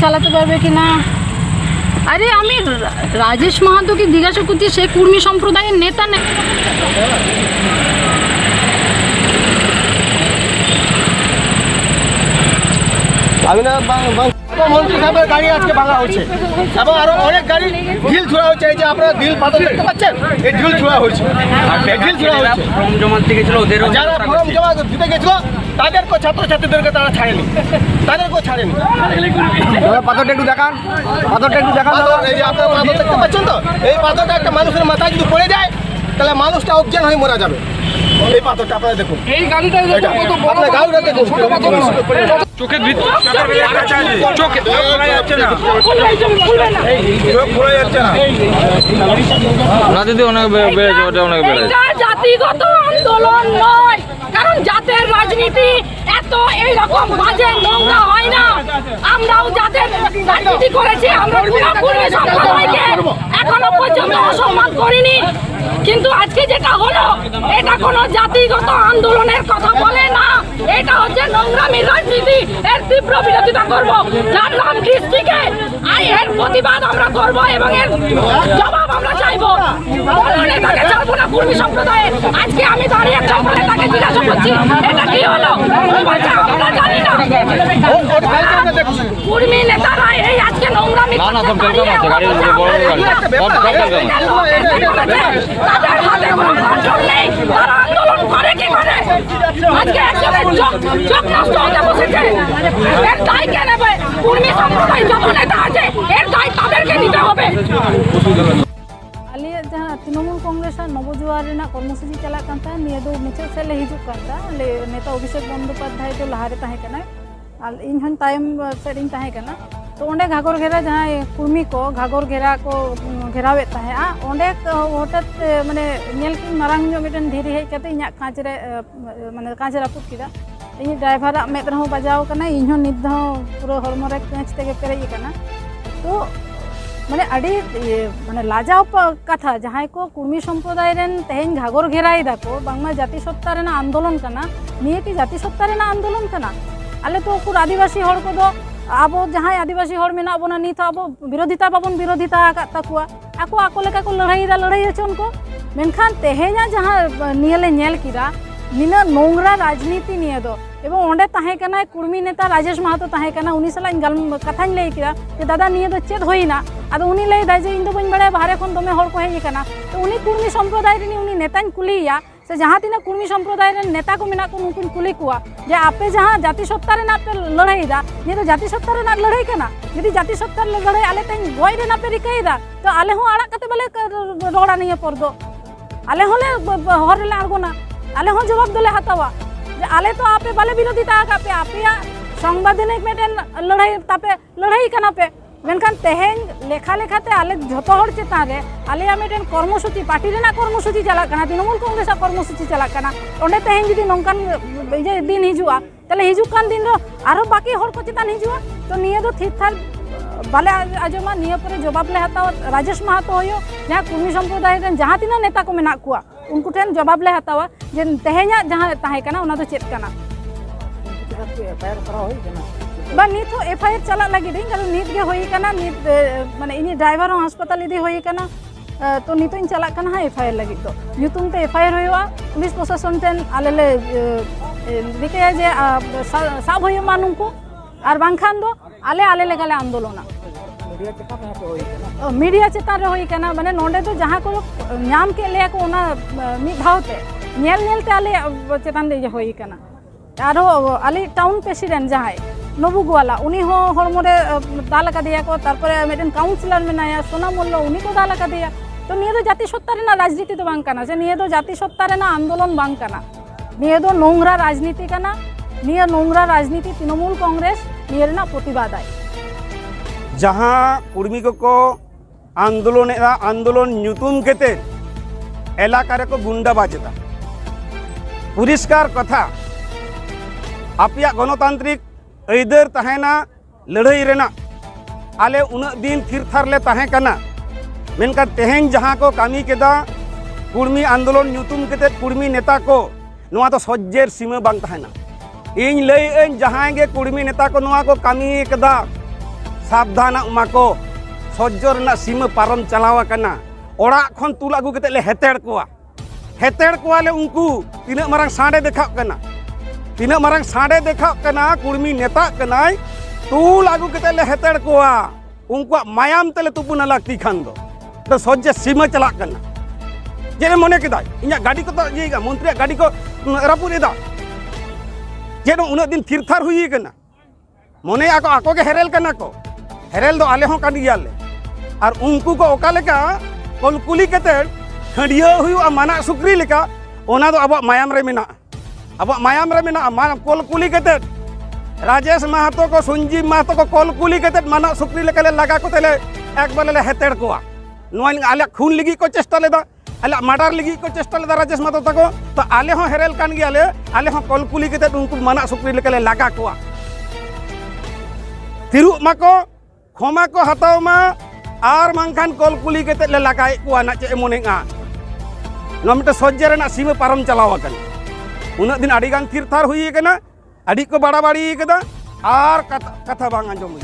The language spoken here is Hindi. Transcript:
চালাতে পারবে কিনা। আরে আমি রাজেশ মাহাতোকে জিজ্ঞাসা করছি, সে কুর্মী সম্প্রদায়ের নেতা না। মন্ত্রী সাহেবের গাড়ি আজকে ভাঙা হচ্ছে এবং আরো অনেক গাড়ি ঢিল ছোড়া হচ্ছে। এই যে আপনারা ঢিল পাথর দেখতে পাচ্ছেন, এই ঢিল ছোড়া হয়েছে। যারা ফর্ম জমা দিতে গেছিল তাদেরকে, ছাত্রছাত্রীদেরকে তারা ছাড়েনি, তাদেরকেও ছাড়েনি। পাথরটা একটু দেখান, পাথরটা একটু দেখান। এই যে আপনারা পাথর দেখতে পাচ্ছেন তো, এই পাথরটা একটা মানুষের মাথায় যদি পড়ে যায় তাহলে মানুষটা অজ্ঞান হয়ে মারা যাবে। এই পাথরটা আপনারা দেখুন, এই গাড়িটা আপনার গাড়িটা দেখুন, চোখের ভিতর চোখে খোলা যাচ্ছে না, চোখ খোলা যাচ্ছে না। রাজনীতি অনেক বেড়েছে, ওটা অনেক বেড়েছে। জাতিগত আন্দোলন নয়, কারণ জাতের রাজনীতি এত এইরকম বাজে নোংরা হয় না। আমরাও জাতের রাজনীতি করেছি, আমরা পুরোপুরি সম্প্রদায়কে এখনো পর্যন্ত অসম্মান করিনি। কিন্তু আজকে যেটা হলো, এটা কোনো জাতিগত আন্দোলনের কথা বলে না, এটা হচ্ছে নোংরামির রাজনীতি। এর তীব্র বিরোধিতা করব। ঝাড়গ্রাম ডিস্ট্রিক্টে এর প্রতিবাদ আমরা করব এবং এর জবাব আমরা চাইবো। নেতাকে ছাড়বো না কুর্মী সম্প্রদায়ের। আজকে আমি দাঁড়িয়ে নেতাকে জিজ্ঞাসা করছি, এটা কি হলো? আমরা জানি না। কুর্মী নেতারা এই আজকে নোংরামি তাদের হাতে কোনো কন্ট্রোল নেই, তারা আন্দোলন করে কি করে? আজকে একজনের চোখ নষ্ট হতে বসেছে, এর দায় কে নেবে? কুর্মী সম্প্রদায় যত নেতা আছে এর দায় তাদেরকে নিতে হবে। আলিয়া जहाँ तृणमूल कांग्रेस नवजुआर कर्मसूची चलता निये दो मुचाद से हिजू करता नेता अभिषेक बंदोपाध्याय जो लहारे तहेकना और इन तायम सेडिंग तहेकना। तो ओंडे घाघर घेरा जहाँ कुर्मी को घाघर घेरा को घेरावे तहेआ ओंडे हठात माने नेल की मारांग जो मिटन धीरे हेज कते इᱧᱟᱹᱜ कांच रे माने कांच रापुद किदा इन ड्राइवर मेद रहो बजाव कना इन निद पूरा हरमो रे कांच तेगे पेरेज कना। तो माने अड़ी माने लाजाव कथा जहाँ को कुर्मी सम्प्रदाय तेहन घाघर घेराई दाको बांगमा जाति सत्ता रेना आंदोलन कना। निये की जाति सत्ता रेना आंदोलन कना? आले तो कुर आदिवासी हर को दो अब जहाँ आदिवासी हर मेना बोना नित अब विरोधिता बाबन विरोधिता ताकुआ आको आको लेका को लड़ाईदा लड़ाई होचे उनको। मेनखान तेहेना जहाँ नियले नेल किदा निना नोंगरा राजनीति निये दो एवं ओंडे ताहे कना कुर्मी नेता राजेश माहातो ताहे कना उनी सला कथाñ लई किदा जे दादा निये दो चेद होइना आदो उनी लई दा जे इन दो बन बड़े बाहरे खन दमे हर को हेज कना। तो उनी कुर्मी सम्प्रदाय रे उनी नेताñ कुलिया से जहाँ तीना कुर्मी सम्प्रदाय रे नेता को मेना को उनको कुली कुआ जे आपे जहाँ जाति सत्ता रे ना पे लड़ाई दा निये दो जाति सत्ता रे ना लड़ाई कना। यदि जाति सत्ता रे लड़ाई आले तेñ गोय रे ना पे रिकाई दा तो आले हो आड़ा कते बले रोड़ा निये पर दो आले होले हर ले आगोना आले हो जवाब दोले हतावा जे आले तो आपे बाले विरोधिता पे आपे संवैधानिक मेटेन लड़ाई तापे लड़ाई कना पे। मेनखान तेहेन लेखा लेखाते आले झोतो हर चेतान रे आले मेटेन कर्मसूची पार्टी रेना कर्मसूची चला कना तृणमूल कांग्रेस कर्मसूची चला कना। ओंडे तेहेन जदि नोंकान जे दिन हिजुआ ताले हिजु कान दिन रो आरो बाकी हर को चेतान हिजुआ। तो निये दो ठीक ठाक बाले आजमा निये परे जवाब ले हताव राजेश माहातो होयो जहाँ कुर्मी सम्प्रदाय रे जहाँ तीना नेता को मेना कुआ उनको ठेन जवाब ले हतावा जे तेहेना जहाँ ताहे कना उना दो चेत कना। बा नित हो एफआईआर चला लगी दिन कारण नित गे होई कना नित माने इनी ड्राइवर हो अस्पताल इदी होई कना। तो नितो इन चला कना एफआईआर लगी तो न्यूतुम ते एफआईआर होया पुलिस प्रशासन ठेन आलेले रिके जे साब होय मानुं को आर बांखान दो आले आले लेगाले आंदोलना मीडिया चेतान रे होई कना। माने नोंडे तो जहाँ को नाम के ले को ओना मिद धावते नेल नेलते आले चेतान दे होई कना। आरो आले टाउन प्रेसिडेंट जहाँ नबू गोवाला उनी हो हरमोरे दाल का दिया को तारपरे मेटेन काउंसिलर मेनाया सोना मोल्लो उनी को दाल का दिया। तो निये दो जाति सत्ता रेना राजनीति तो बांग कना से निये दो जाति सत्ता रेना आंदोलन बांग कना। निये दो नोंगरा राजनीति कना। निये नोंगरा राजनीति तृणमूल कांग्रेस निये रेना प्रतिबाद आय जहाँ कुर्मी को आंदोलन ᱧᱩᱛᱩᱢ केते एलाका रे को गुंडा बाजेता परिष्कार कथा आपया गणतांत्रिक ऐदर तहेना लड़ाई रेना आले उन दिन थिर थार ले तहे कना। मेनका तेहेन जहाँ को कामी केदा कुर्मी आंदोलन ᱧᱩᱛᱩᱢ केते कुर्मी नेता को नोआ तो सज्जेर सीमा बांग तहेना। इन लई जहाँ गे कुर्मी नेता को नोआ को कामी केदा सावधान माको सज्जो रना सीमा पारम चलावा कना ओड़ा खन तुल आगु कते ले हेतेड़ कोवा ले उनको तीना मारंग साडे देखा कना तीना मारंग साडे देखा कना कुर्मी नेता कनाय तुल आगु कते ले हेतेड़ कोवा उनको मायाम तले तुपुना लागती खान दो सज्जे सीमा चला कना जे मने केदा इना गाड़ी को तो ये मंत्री गाड़ी को रापुरेदा जे उना दिन थिरथार हुई कना मने आको के हेरेल कना को हेरेल दो आले हों कान गियाले और उनको को ओका लेका कलकुली कते हडिया हुआ माना सुक्री लेका ओना दो अब मायाम रे मेना कलकुली कते राजेश महतो को संजीव महतो को कलकुली कते माना सुक्री लेका ले लगा को तेले एक बार ले हेतेड़ कोआ नोन आले खून लगी को चेष्टा लेदा आले मर्डर लगी को चेष्टा लेदा राजेश महतो तको तो आले हों हेरेल कान गियाले आले हों कलकुली कते उनको माना सुक्री लेका ले लगा कोआ तिरु माको खोमा को हताव मा आर मांखान कलकुली कते ले लगाए को ना चे मोनेगा नमटे सज्जे रेना सीमा पारम चलावा कन उना दिन आड़ी गान थिरथार हुई कना आड़ी को बाड़ा बाड़ी कदा आर कथा बांग आंजम